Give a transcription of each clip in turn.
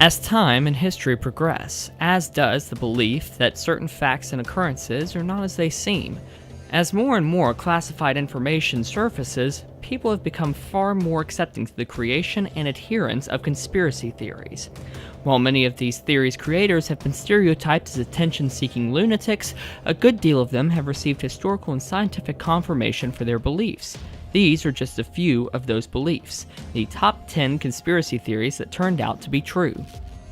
As time and history progress, as does the belief that certain facts and occurrences are not as they seem. As more and more classified information surfaces, people have become far more accepting to the creation and adherence of conspiracy theories. While many of these theories' creators have been stereotyped as attention-seeking lunatics, a good deal of them have received historical and scientific confirmation for their beliefs. These are just a few of those beliefs, the top 10 conspiracy theories that turned out to be true.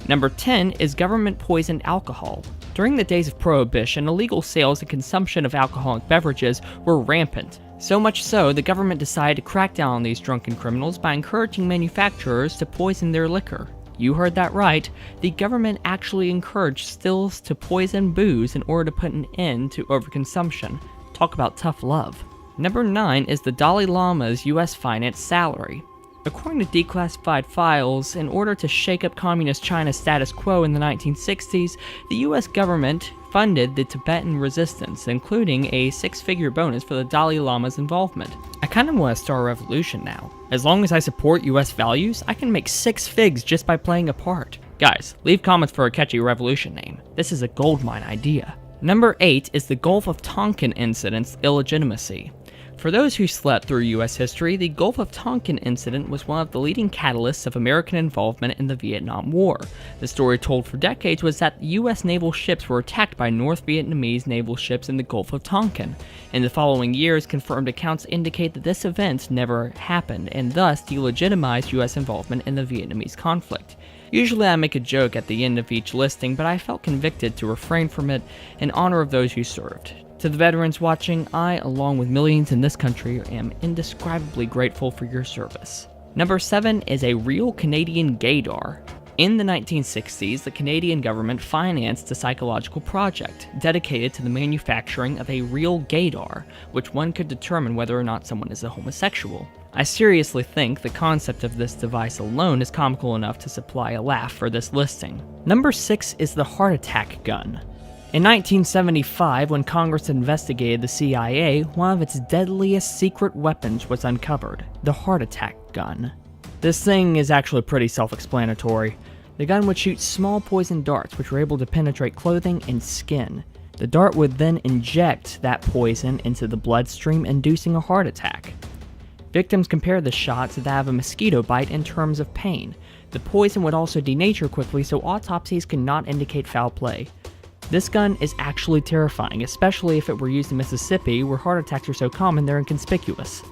Number 10 is government-poisoned alcohol. During the days of Prohibition, illegal sales and consumption of alcoholic beverages were rampant. So much so, the government decided to crack down on these drunken criminals by encouraging manufacturers to poison their liquor. You heard that right. The government actually encouraged stills to poison booze in order to put an end to overconsumption. Talk about tough love. Number 9 is the Dalai Lama's U.S. finance salary. According to declassified files, in order to shake up communist China's status quo in the 1960s, the US government funded the Tibetan resistance, including a 6-figure bonus for the Dalai Lama's involvement. I kind of want to start a revolution now. As long as I support US values, I can make 6 figs just by playing a part. Guys, leave comments for a catchy revolution name. This is a goldmine idea. Number 8 is the Gulf of Tonkin incident's illegitimacy. For those who slept through U.S. history, the Gulf of Tonkin incident was one of the leading catalysts of American involvement in the Vietnam War. The story told for decades was that U.S. naval ships were attacked by North Vietnamese naval ships in the Gulf of Tonkin. In the following years, confirmed accounts indicate that this event never happened, and thus delegitimized U.S. involvement in the Vietnamese conflict. Usually I make a joke at the end of each listing, but I felt convicted to refrain from it in honor of those who served. To the veterans watching, I, along with millions in this country, am indescribably grateful for your service. Number 7 is a real Canadian gaydar. In the 1960s, the Canadian government financed a psychological project dedicated to the manufacturing of a real gaydar, which one could determine whether or not someone is a homosexual. I seriously think the concept of this device alone is comical enough to supply a laugh for this listing. Number 6 is the heart attack gun. In 1975, when Congress investigated the CIA, one of its deadliest secret weapons was uncovered, the heart attack gun. This thing is actually pretty self-explanatory. The gun would shoot small poison darts which were able to penetrate clothing and skin. The dart would then inject that poison into the bloodstream, inducing a heart attack. Victims compared the shot to that of a mosquito bite in terms of pain. The poison would also denature quickly, so autopsies could not indicate foul play. This gun is actually terrifying, especially if it were used in Mississippi, where heart attacks are so common they're inconspicuous.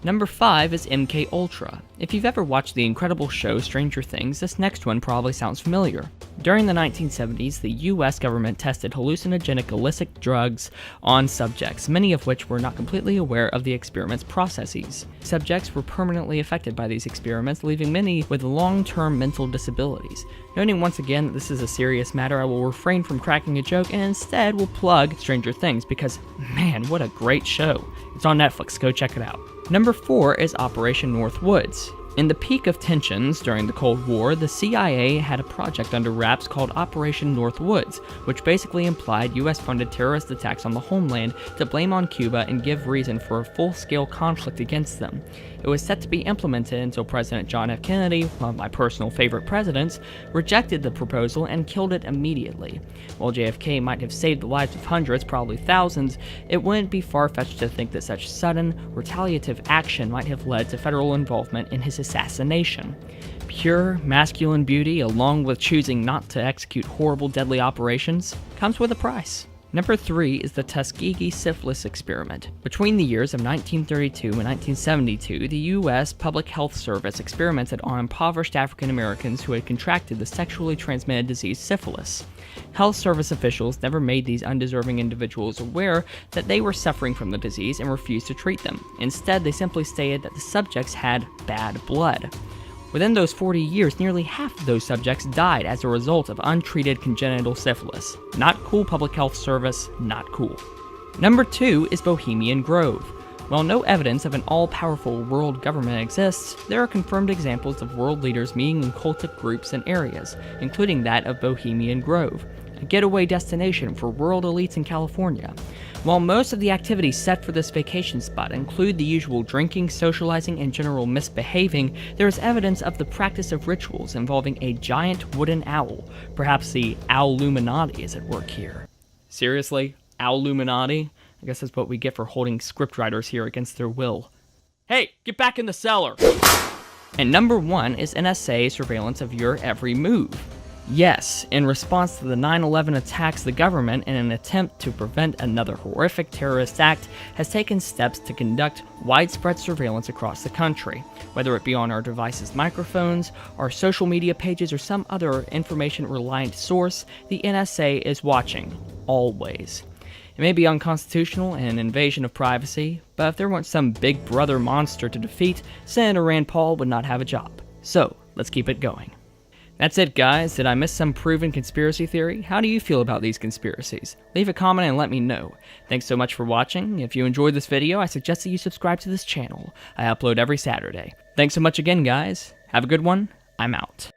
Number 5 is MK Ultra. If you've ever watched the incredible show Stranger Things, this next one probably sounds familiar. During the 1970s, the US government tested hallucinogenic illicit drugs on subjects, many of which were not completely aware of the experiment's processes. Subjects were permanently affected by these experiments, leaving many with long-term mental disabilities. Noting once again that this is a serious matter, I will refrain from cracking a joke and instead will plug Stranger Things because, man, what a great show. It's on Netflix, go check it out. Number 4 is Operation North Woods. In the peak of tensions during the Cold War, the CIA had a project under wraps called Operation North Woods, which basically implied US-funded terrorist attacks on the homeland to blame on Cuba and give reason for a full-scale conflict against them. It was set to be implemented until President John F. Kennedy, one of my personal favorite presidents, rejected the proposal and killed it immediately. While JFK might have saved the lives of hundreds, probably thousands, it wouldn't be far-fetched to think that such sudden, retaliative action might have led to federal involvement in his assassination. Pure, masculine beauty, along with choosing not to execute horrible, deadly operations, comes with a price. Number 3 is the Tuskegee syphilis experiment. Between the years of 1932 and 1972, the U.S. Public Health Service experimented on impoverished African Americans who had contracted the sexually transmitted disease syphilis. Health Service officials never made these undeserving individuals aware that they were suffering from the disease and refused to treat them. Instead, they simply stated that the subjects had bad blood. Within those 40 years, nearly half of those subjects died as a result of untreated congenital syphilis. Not cool, Public Health Service, not cool. Number 2 is Bohemian Grove. While no evidence of an all-powerful world government exists, there are confirmed examples of world leaders meeting in cultic groups and areas, including that of Bohemian Grove. a getaway destination for world elites in California. While most of the activities set for this vacation spot include the usual drinking, socializing, and general misbehaving, there is evidence of the practice of rituals involving a giant wooden owl. Perhaps the Owluminati is at work here. Seriously? Owluminati? I guess that's what we get for holding scriptwriters here against their will. Hey, get back in the cellar! And number 1 is NSA surveillance of your every move. Yes, in response to the 9/11 attacks, the government, in an attempt to prevent another horrific terrorist act, has taken steps to conduct widespread surveillance across the country. Whether it be on our devices' microphones, our social media pages, or some other information-reliant source, the NSA is watching, always. It may be unconstitutional and an invasion of privacy, but if there weren't some big brother monster to defeat, Senator Rand Paul would not have a job. So, let's keep it going. That's it, guys. Did I miss some proven conspiracy theory? How do you feel about these conspiracies? Leave a comment and let me know. Thanks so much for watching. If you enjoyed this video, I suggest that you subscribe to this channel. I upload every Saturday. Thanks so much again, guys. Have a good one. I'm out.